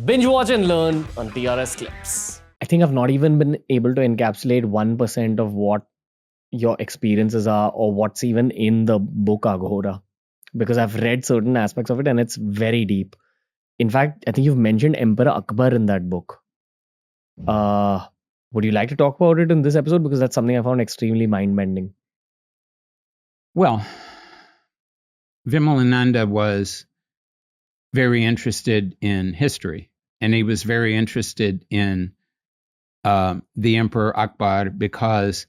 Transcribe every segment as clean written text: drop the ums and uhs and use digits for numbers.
Binge watch and learn on TRS Clips. I think I've not even been able to encapsulate 1% of what your experiences are or what's even in the book Agora, because I've read certain aspects of it and it's very deep. In fact, I think you've mentioned Emperor Akbar in that book. Would you like to talk about it in this episode? Because that's something I found extremely mind-bending. Well, Vimalananda was very interested in history, and he was very interested in the Emperor Akbar because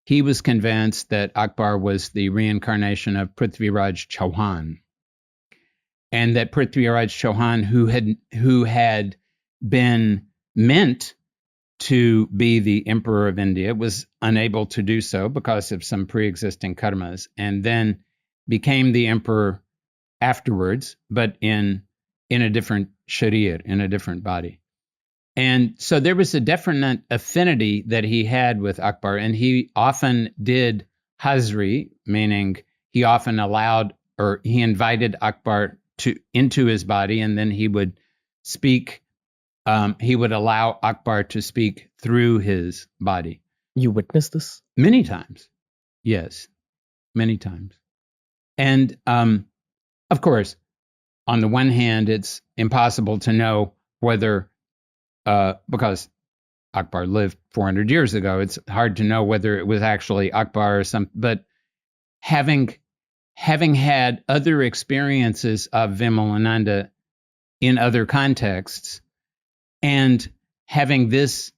he was convinced that Akbar was the reincarnation of Prithviraj Chauhan, and that Prithviraj Chauhan, who had been meant to be the emperor of India, was unable to do so because of some pre-existing karmas, and then became the emperor afterwards, but in a different sharir, in a different body. And so there was a definite affinity that he had with Akbar, and he often did hazri, meaning he often allowed or he invited Akbar into his body, and then he would speak. He would allow Akbar to speak through his body. You witnessed this? Many times. Yes, many times. And of course, on the one hand, it's impossible to know whether, because Akbar lived 400 years ago, it's hard to know whether it was actually Akbar or something. But having had other experiences of Vimalananda in other contexts, and having this,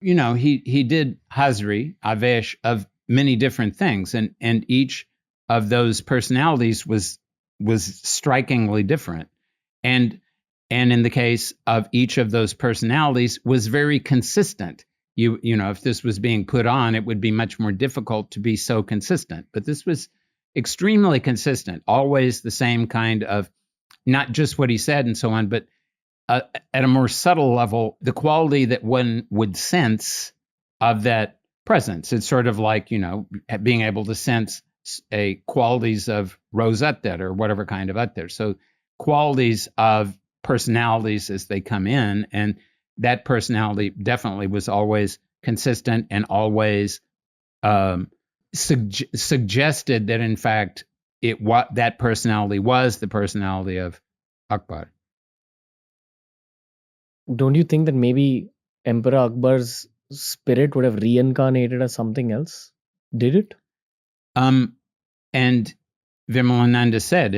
he did Hazri, Avesh, of many different things, and each of those personalities was strikingly different, and in the case of each of those personalities was very consistent. If this was being put on, it would be much more difficult to be so consistent, but this was extremely consistent, always the same kind of, not just what he said and so on, but at a more subtle level, the quality that one would sense of that presence. It's sort of like, being able to sense qualities of rose attar or whatever kind of attar. So qualities of personalities as they come in, and that personality definitely was always consistent and always suggested that, in fact, that personality was the personality of Akbar. Don't you think that maybe Emperor Akbar's spirit would have reincarnated as something else? Did it? And Vimalananda said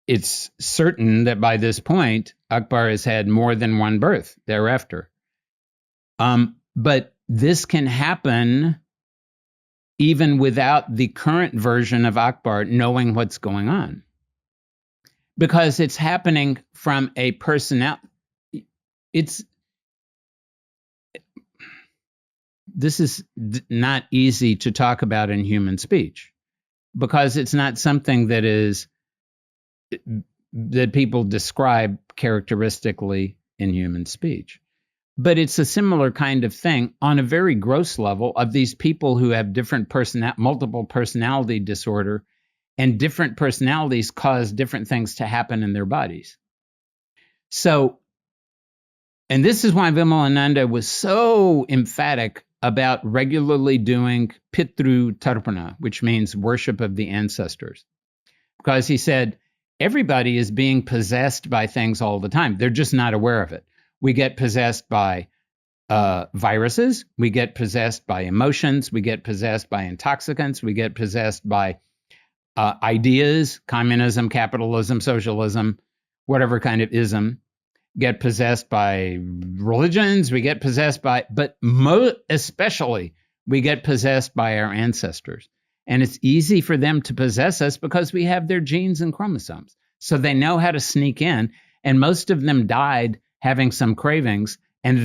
it's certain that by this point, Akbar has had more than one birth thereafter. But this can happen even without the current version of Akbar knowing what's going on, because it's happening from a personality. This is not easy to talk about in human speech, because it's not something that people describe characteristically in human speech. But it's a similar kind of thing on a very gross level of these people who have multiple personality disorder, and different personalities cause different things to happen in their bodies. So, and this is why Vimalananda was so emphatic about regularly doing Pitru Tarpana, which means worship of the ancestors. Because he said, everybody is being possessed by things all the time. They're just not aware of it. We get possessed by viruses. We get possessed by emotions. We get possessed by intoxicants. We get possessed by ideas, communism, capitalism, socialism, whatever kind of ism. Get possessed by religions, we get possessed by, but especially we get possessed by our ancestors. And it's easy for them to possess us because we have their genes and chromosomes. So they know how to sneak in, and most of them died having some cravings, and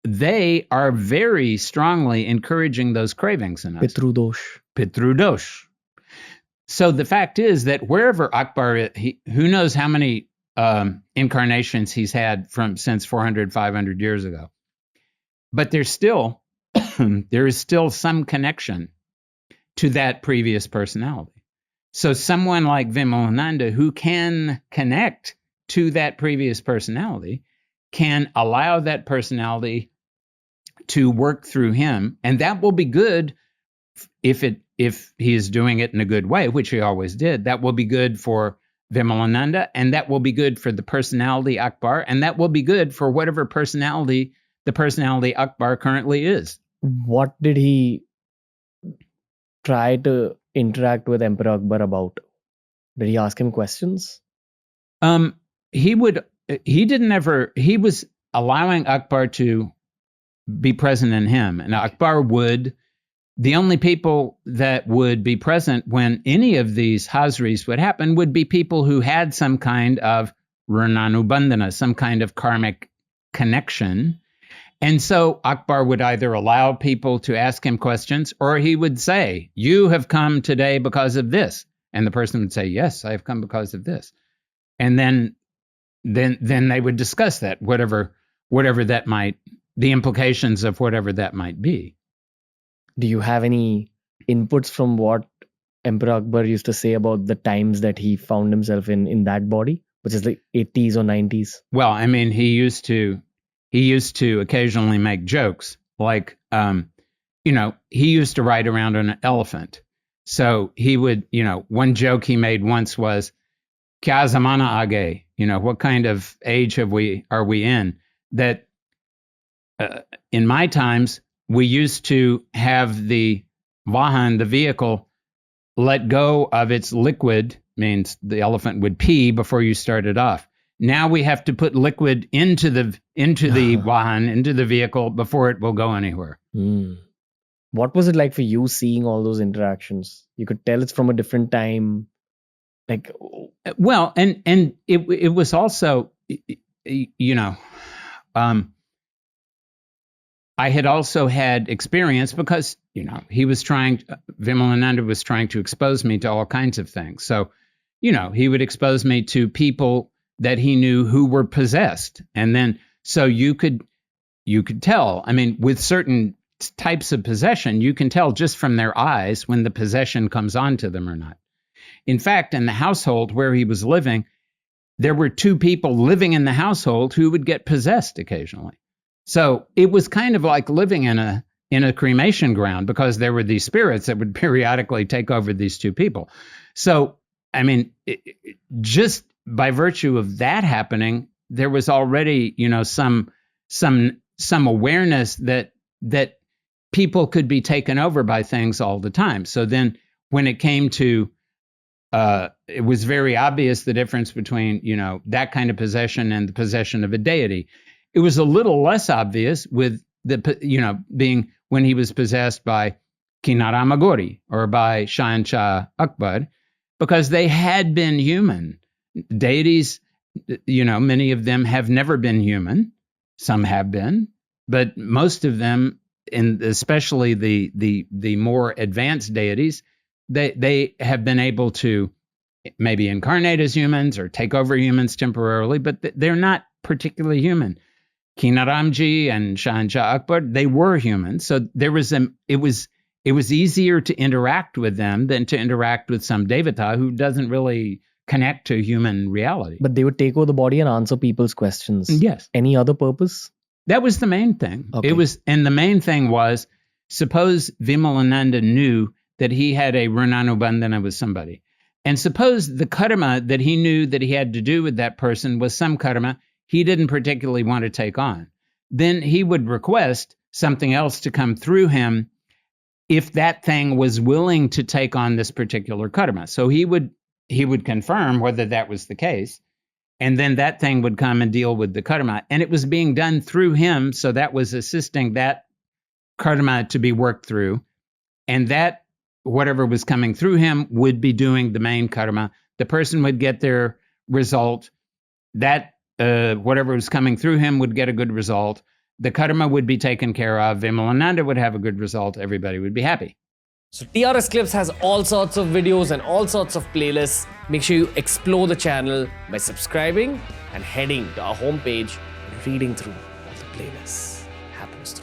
they are very strongly encouraging those cravings in us. Pitru dosh. So the fact is that wherever Akbar, who knows how many incarnations he's had since 400, 500 years ago. But there is still some connection to that previous personality. So someone like Vimalananda, who can connect to that previous personality can allow that personality to work through him, and that will be good if he is doing it in a good way, which he always did. That will be good for Vimalananda, and that will be good for the personality Akbar, and that will be good for whatever personality the personality Akbar currently is. What did he try to interact with Emperor Akbar about? Did he ask him questions? He was allowing Akbar to be present in him, and Akbar would. The only people that would be present when any of these hazris would happen would be people who had some kind of rananubandhana, some kind of karmic connection. And so Akbar would either allow people to ask him questions, or he would say, "You have come today because of this." And the person would say, "Yes, I have come because of this." And then they would discuss that, whatever that might, the implications of whatever that might be. Do you have any inputs from what Emperor Akbar used to say about the times that he found himself in that body, which is like 80s or 90s? Well, I mean, he used to occasionally make jokes, like, he used to ride around on an elephant. So he would, one joke he made once was, "Kya zamana aa gaye?" What kind of age are we in? That in my times, we used to have the vahan, the vehicle, let go of its liquid, means the elephant would pee before you started off. Now we have to put liquid into the vahan, into the vehicle, before it will go anywhere. What was it like for you seeing all those interactions? You could tell it's from a different time. Well, and it was also, I had also had experience because, Vimalananda was trying to expose me to all kinds of things. So, he would expose me to people that he knew who were possessed. And then, so you could tell, I mean, with certain types of possession, you can tell just from their eyes when the possession comes onto them or not. In fact, in the household where he was living, there were two people living in the household who would get possessed occasionally. So it was kind of like living in a cremation ground, because there were these spirits that would periodically take over these two people. So, I mean, just by virtue of that happening, there was already, some awareness that people could be taken over by things all the time. So then when it came to, it was very obvious the difference between, that kind of possession and the possession of a deity. It was a little less obvious with being when he was possessed by Kinaram Aghori or by Shahanshah Akbar, because they had been human. Deities, many of them have never been human. Some have been, but most of them, and especially the more advanced deities, they have been able to maybe incarnate as humans or take over humans temporarily, but they're not particularly human. Kinaramji and Shahanshah Akbar, they were humans, so there was it was easier to interact with them than to interact with some devata who doesn't really connect to human reality. But they would take over the body and answer people's questions. Yes. Any other purpose? That was the main thing. Okay. And the main thing was, suppose Vimalananda knew that he had a Rananubandhana with somebody, and suppose the karma that he knew that he had to do with that person was some karma he didn't particularly want to take on. Then he would request something else to come through him if that thing was willing to take on this particular karma. So he would confirm whether that was the case, and then that thing would come and deal with the karma. And it was being done through him, so that was assisting that karma to be worked through. And that, whatever was coming through him, would be doing the main karma. The person would get their result. That whatever was coming through him would get a good result. The karma would be taken care of. Vimalananda would have a good result. Everybody would be happy. So TRS Clips has all sorts of videos and all sorts of playlists. Make sure you explore the channel by subscribing and heading to our homepage and reading through all the playlists. Happens through.